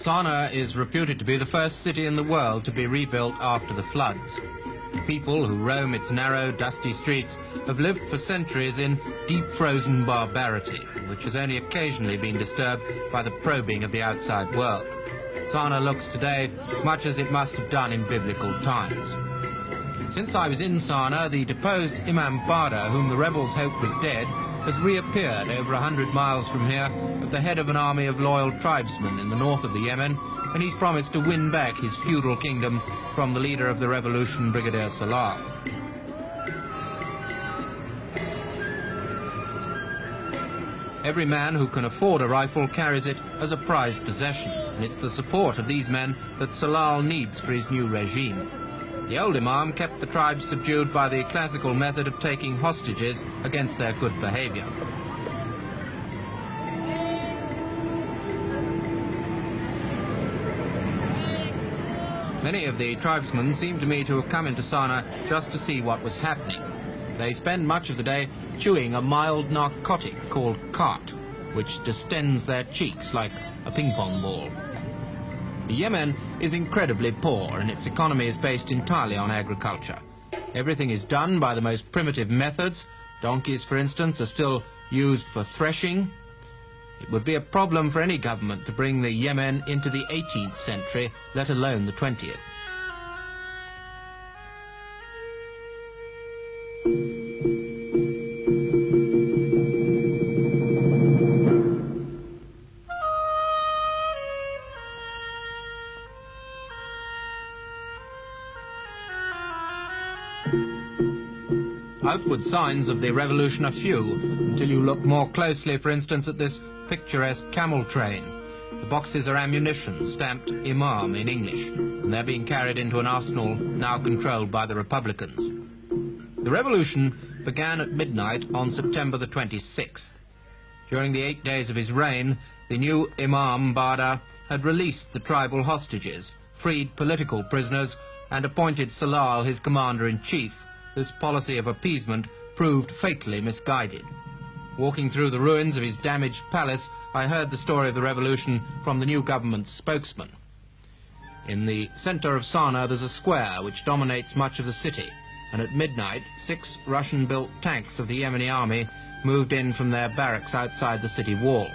Sana is reputed to be the first city in the world to be rebuilt after the floods. The people who roam its narrow, dusty streets have lived for centuries in deep-frozen barbarity, which has only occasionally been disturbed by the probing of the outside world. Sana looks today much as it must have done in biblical times. Since I was in Sana, the deposed Imam Bada, whom the rebels hoped was dead, has reappeared over 100 miles from here at the head of an army of loyal tribesmen in the north of the Yemen, and he's promised to win back his feudal kingdom from the leader of the revolution, Brigadier Salal. Every man who can afford a rifle carries it as a prized possession, and it's the support of these men that Salal needs for his new regime. The old Imam kept the tribes subdued by the classical method of taking hostages against their good behavior. Many of the tribesmen seem to me to have come into Sana just to see what was happening. They spend much of the day chewing a mild narcotic called khat, which distends their cheeks like a ping-pong ball. The Yemen is incredibly poor, and its economy is based entirely on agriculture. Everything is done by the most primitive methods. Donkeys, for instance, are still used for threshing. It would be a problem for any government to bring the Yemen into the 18th century, let alone the 20th. Outward signs of the revolution are few, until you look more closely, for instance, at this picturesque camel train. The boxes are ammunition, stamped Imam in English, and they're being carried into an arsenal now controlled by the Republicans. The revolution began at midnight on September the 26th. During the 8 days of his reign, the new Imam Bada had released the tribal hostages, freed political prisoners, and appointed Salal his commander-in-chief. This policy of appeasement proved fatally misguided. Walking through the ruins of his damaged palace, I heard the story of the revolution from the new government's spokesman. In the center of Sana, there's a square which dominates much of the city, and at midnight, 6 Russian-built tanks of the Yemeni army moved in from their barracks outside the city wall.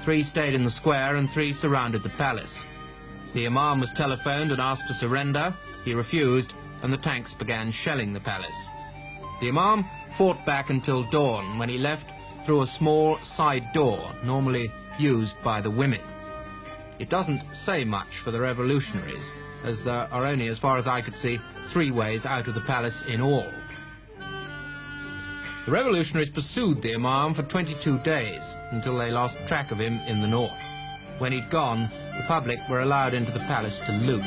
3 stayed in the square and 3 surrounded the palace. The Imam was telephoned and asked to surrender. He refused, and the tanks began shelling the palace. The Imam fought back until dawn, when he left through a small side door, normally used by the women. It doesn't say much for the revolutionaries, as there are only, as far as I could see, 3 ways out of the palace in all. The revolutionaries pursued the Imam for 22 days, until they lost track of him in the north. When he'd gone, the public were allowed into the palace to loot.